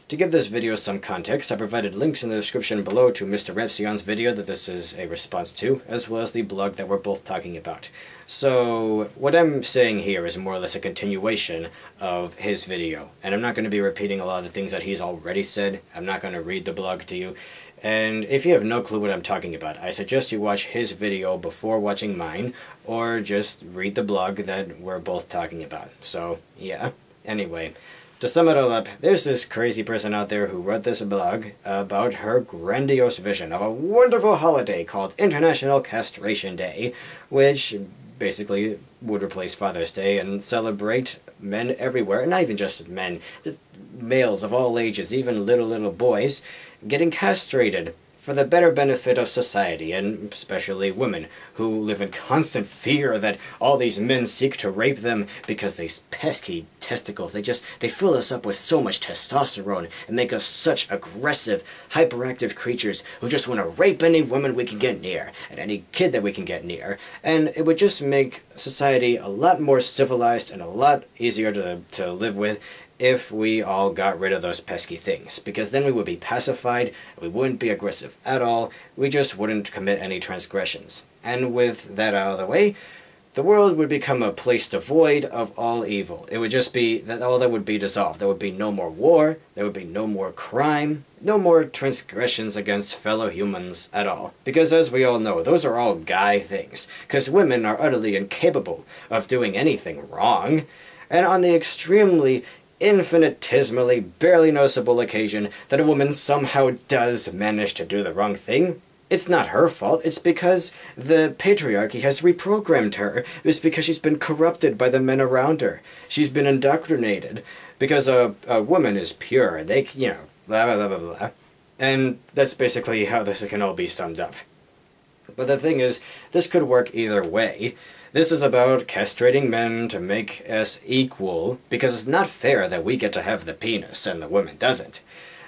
To give this video some context, I provided links in the description below to Mr. Repsion's video that this is a response to, as well as the blog that we're both talking about. So, what I'm saying here is more or less a continuation of his video, and I'm not going to be repeating a lot of the things that he's already said. I'm not going to read the blog to you, and if you have no clue what I'm talking about, I suggest you watch his video before watching mine, or just read the blog that we're both talking about. So, yeah. Anyway. To sum it all up, there's this crazy person out there who wrote this blog about her grandiose vision of a wonderful holiday called International Castration Day, which basically would replace Father's Day and celebrate men everywhere, and not even just men, just males of all ages, even little boys, getting castrated for the better benefit of society, and especially women, who live in constant fear that all these men seek to rape them because these pesky testicles, they fill us up with so much testosterone and make us such aggressive, hyperactive creatures who just want to rape any woman we can get near, and any kid that we can get near. And it would just make society a lot more civilized and a lot easier to live with if we all got rid of those pesky things, because then we would be pacified, we wouldn't be aggressive at all, we just wouldn't commit any transgressions. And with that out of the way, the world would become a place devoid of all evil. It would just be that all that would be dissolved. There would be no more war, there would be no more crime, no more transgressions against fellow humans at all. Because as we all know, those are all guy things, because women are utterly incapable of doing anything wrong. And on the extremely infinitesimally, barely noticeable occasion that a woman somehow does manage to do the wrong thing, it's not her fault, it's because the patriarchy has reprogrammed her. It's because she's been corrupted by the men around her. She's been indoctrinated. Because a woman is pure, they, you know, blah blah blah blah blah. And that's basically how this can all be summed up. But the thing is, this could work either way. This is about castrating men to make us equal, because it's not fair that we get to have the penis and the woman doesn't.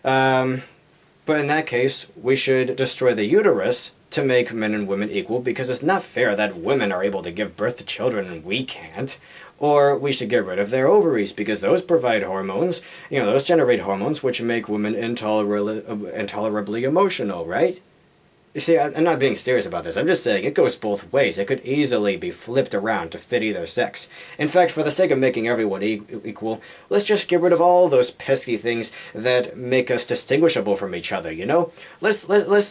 But in that case, we should destroy the uterus to make men and women equal, because it's not fair that women are able to give birth to children and we can't. Or we should get rid of their ovaries, because those provide hormones, you know, those generate hormones which make women intolerably emotional, right? You see, I'm not being serious about this. I'm just saying it goes both ways. It could easily be flipped around to fit either sex. In fact, for the sake of making everyone equal, let's just get rid of all those pesky things that make us distinguishable from each other, you know? Let's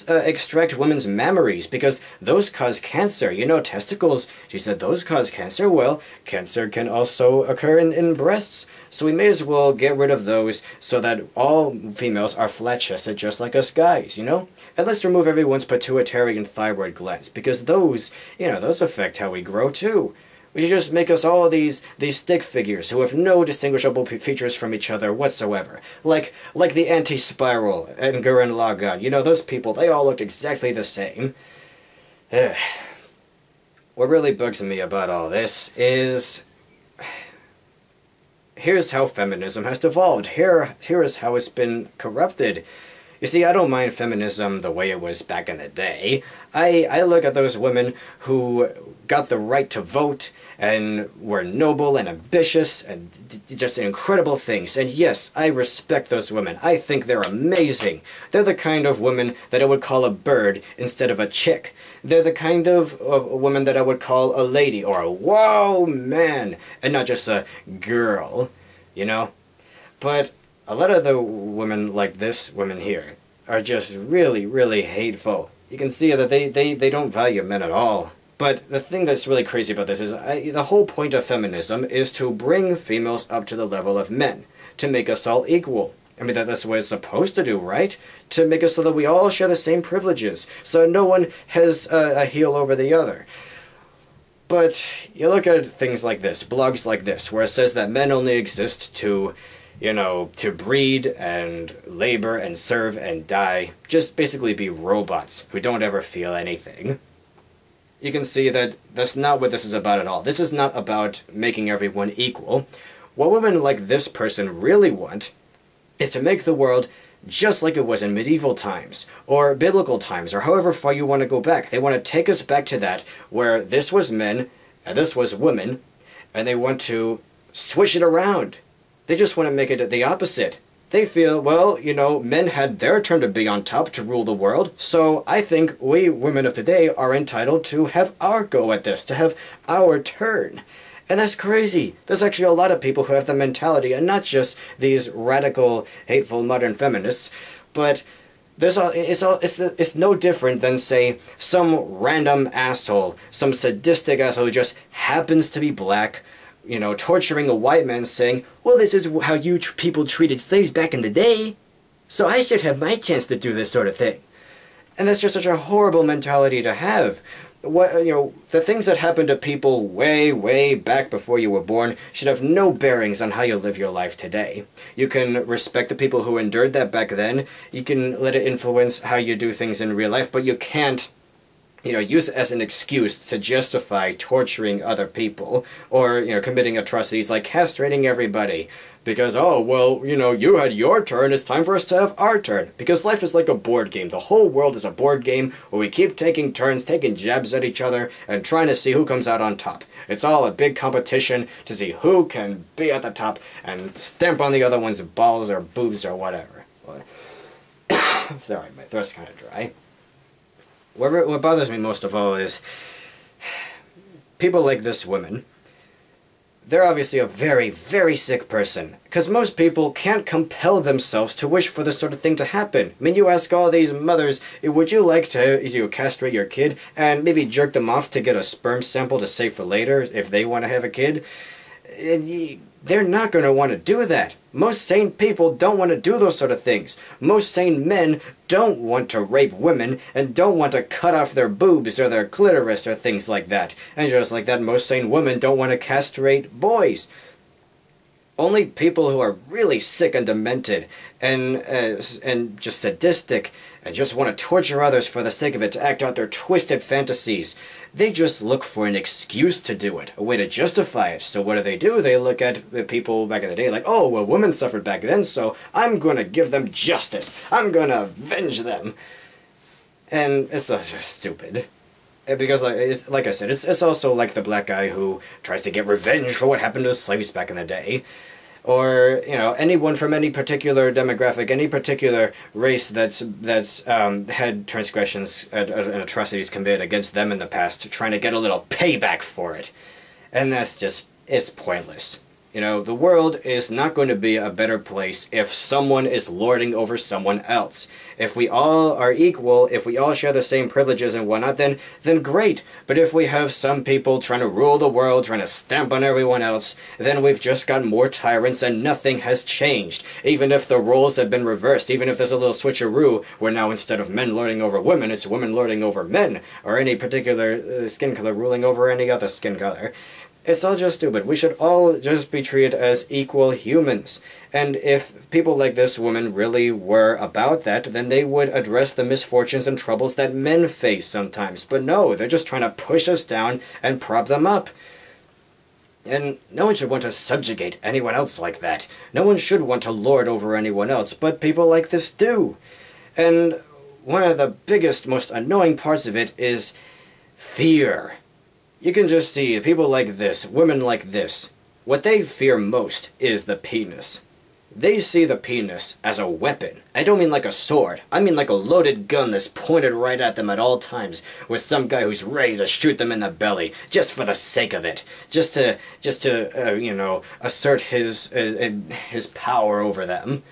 extract women's mammaries, because those cause cancer. You know, testicles, she said, those cause cancer. Well, cancer can also occur in breasts. So we may as well get rid of those so that all females are flat-chested just like us guys, you know? And let's remove everyone's pituitary and thyroid glands, because those, you know, those affect how we grow too. We should just make us all these stick figures who have no distinguishable features from each other whatsoever. Like the anti-spiral and Gurren Lagann. You know, those people, they all looked exactly the same. What really bugs me about all this is, here's how feminism has devolved. Here is how it's been corrupted. You see, I don't mind feminism the way it was back in the day. I look at those women who got the right to vote and were noble and ambitious and just incredible things. And yes, I respect those women. I think they're amazing. They're the kind of women that I would call a bird instead of a chick. They're the kind of woman that I would call a lady or a whoa man and not just a girl, you know? But a lot of the women like this women here are just really hateful. You can see that they don't value men at all. But the thing that's really crazy about this is the whole point of feminism is to bring females up to the level of men, to make us all equal. I mean, that's what it's supposed to do, right? To make us so that we all share the same privileges, so no one has a heel over the other. But you look at things like this, blogs like this, where it says that men only exist to, you know, to breed and labor and serve and die, just basically be robots who don't ever feel anything. You can see that that's not what this is about at all. This is not about making everyone equal. What women like this person really want is to make the world just like it was in medieval times, or biblical times, or however far you want to go back. They want to take us back to that, where this was men, and this was women, and they want to switch it around. They just want to make it the opposite. They feel, well, you know, men had their turn to be on top, to rule the world, so I think we women of today are entitled to have our go at this, to have our turn. And that's crazy. There's actually a lot of people who have the mentality, and not just these radical, hateful modern feminists, but it's no different than, say, some random asshole, some sadistic asshole who just happens to be black, you know, torturing a white man, saying, well, this is how you people treated slaves back in the day, so I should have my chance to do this sort of thing. And that's just such a horrible mentality to have. What, you know, the things that happened to people way, way back before you were born should have no bearings on how you live your life today. You can respect the people who endured that back then. You can let it influence how you do things in real life, but you can't, you know, use it as an excuse to justify torturing other people or, you know, committing atrocities like castrating everybody. Because, oh, well, you know, you had your turn, it's time for us to have our turn. Because life is like a board game. The whole world is a board game where we keep taking turns, taking jabs at each other, and trying to see who comes out on top. It's all a big competition to see who can be at the top and stamp on the other one's balls or boobs or whatever. Sorry, my throat's kind of dry. What bothers me most of all is people like this woman. They're obviously a very, very sick person, because most people can't compel themselves to wish for this sort of thing to happen. I mean, you ask all these mothers, would you like to, you know, castrate your kid and maybe jerk them off to get a sperm sample to save for later if they want to have a kid? They're not going to want to do that. Most sane people don't want to do those sort of things. Most sane men don't want to rape women and don't want to cut off their boobs or their clitoris or things like that. And just like that, most sane women don't want to castrate boys. Only people who are really sick and demented and just sadistic and just want to torture others for the sake of it, to act out their twisted fantasies, they just look for an excuse to do it, a way to justify it. So what do? They look at the people back in the day like, oh, well, women suffered back then, so I'm going to give them justice. I'm going to avenge them. And it's just stupid. Because, like I said, it's also like the black guy who tries to get revenge for what happened to slaves back in the day. Or, you know, anyone from any particular demographic, any particular race that's had transgressions and atrocities committed against them in the past, trying to get a little payback for it. And that's just, it's pointless. You know, the world is not going to be a better place if someone is lording over someone else. If we all are equal, if we all share the same privileges and whatnot, then great. But if we have some people trying to rule the world, trying to stamp on everyone else, then we've just got more tyrants and nothing has changed. Even if the roles have been reversed, even if there's a little switcheroo, where now instead of men lording over women, it's women lording over men, or any particular skin color ruling over any other skin color. It's all just stupid. We should all just be treated as equal humans. And if people like this woman really were about that, then they would address the misfortunes and troubles that men face sometimes. But no, they're just trying to push us down and prop them up. And no one should want to subjugate anyone else like that. No one should want to lord over anyone else, but people like this do. And one of the biggest, most annoying parts of it is fear. You can just see people like this, women like this, what they fear most is the penis. They see the penis as a weapon. I don't mean like a sword. I mean like a loaded gun that's pointed right at them at all times, with some guy who's ready to shoot them in the belly, just for the sake of it. Just to you know, assert his power over them.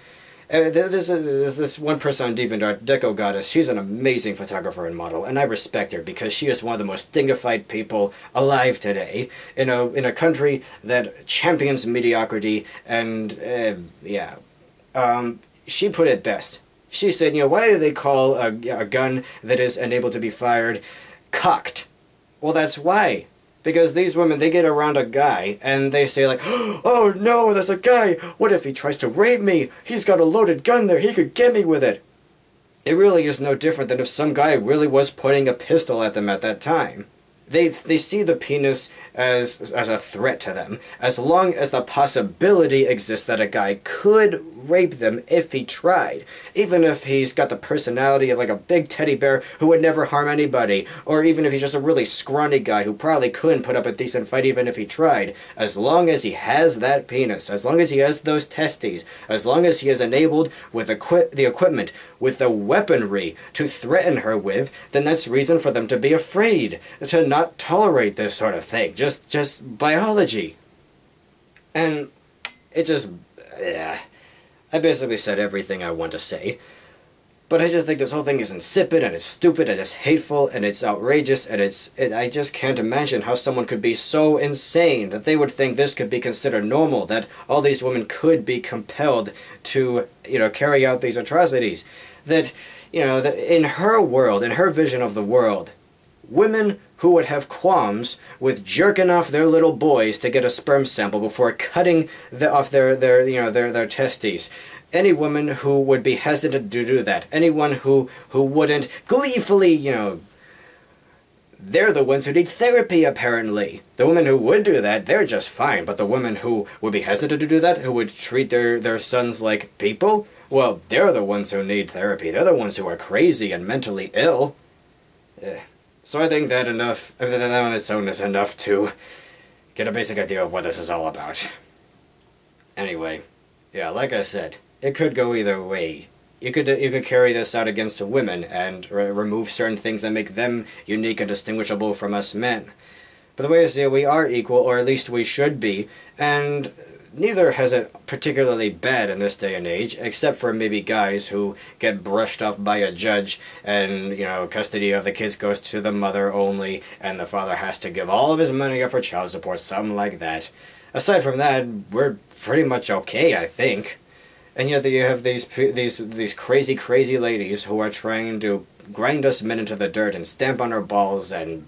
There's this one person on DeviantArt, Deco Goddess. She's an amazing photographer and model, and I respect her because she is one of the most dignified people alive today in a country that champions mediocrity. And yeah, she put it best. She said, you know, why do they call a gun that is unable to be fired cocked? Well, that's why. Because these women, they get around a guy, and they say like, oh no, there's a guy! What if he tries to rape me? He's got a loaded gun there, he could get me with it! It really is no different than if some guy really was pointing a pistol at them at that time. They see the penis as a threat to them, as long as the possibility exists that a guy could rape them if he tried, even if he's got the personality of like a big teddy bear who would never harm anybody, or even if he's just a really scrawny guy who probably couldn't put up a decent fight even if he tried. As long as he has that penis, as long as he has those testes, as long as he is enabled with the equipment, with the weaponry to threaten her with, then that's reason for them to be afraid, to not tolerate this sort of thing. Just biology. And it just... I basically said everything I want to say. But I just think this whole thing is insipid, and it's stupid, and it's hateful, and it's outrageous, and I just can't imagine how someone could be so insane that they would think this could be considered normal, that all these women could be compelled to, carry out these atrocities. That, that in her world, in her vision of the world, women who would have qualms with jerking off their little boys to get a sperm sample before cutting off their testes. Any woman who would be hesitant to do that. Anyone who wouldn't gleefully, they're the ones who need therapy, apparently. The women who would do that, they're just fine. But the women who would be hesitant to do that, who would treat their sons like people, well, they're the ones who need therapy. They're the ones who are crazy and mentally ill. So I think that on its own is enough to get a basic idea of what this is all about. Anyway, yeah, like I said, it could go either way. You could carry this out against women and remove certain things that make them unique and distinguishable from us men. But the way I see it, we are equal, or at least we should be, and neither has it particularly bad in this day and age, except for maybe guys who get brushed off by a judge and, custody of the kids goes to the mother only, and the father has to give all of his money up for child support, something like that. Aside from that, we're pretty much okay, I think. And yet you have these crazy ladies who are trying to grind us men into the dirt and stamp on our balls, and...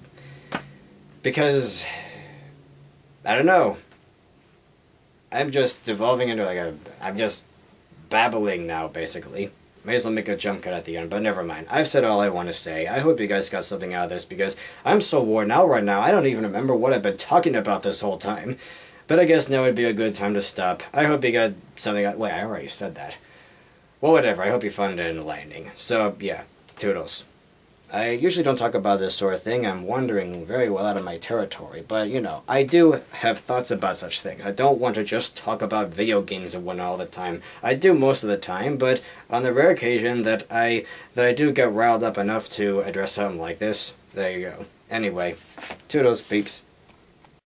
because... I don't know. I'm just devolving into I'm just babbling now, basically. May as well make a jump cut at the end, but never mind. I've said all I want to say. I hope you guys got something out of this, because I'm so worn out right now, I don't even remember what I've been talking about this whole time. But I guess now would be a good time to stop. I hope you got something out... Wait, I already said that. Well, whatever. I hope you found it enlightening. So, yeah. Toodles. I usually don't talk about this sort of thing. I'm wandering very well out of my territory. But, I do have thoughts about such things. I don't want to just talk about video games and whatnot all the time. I do most of the time, but on the rare occasion that I do get riled up enough to address something like this, there you go. Anyway, toodles, peeps.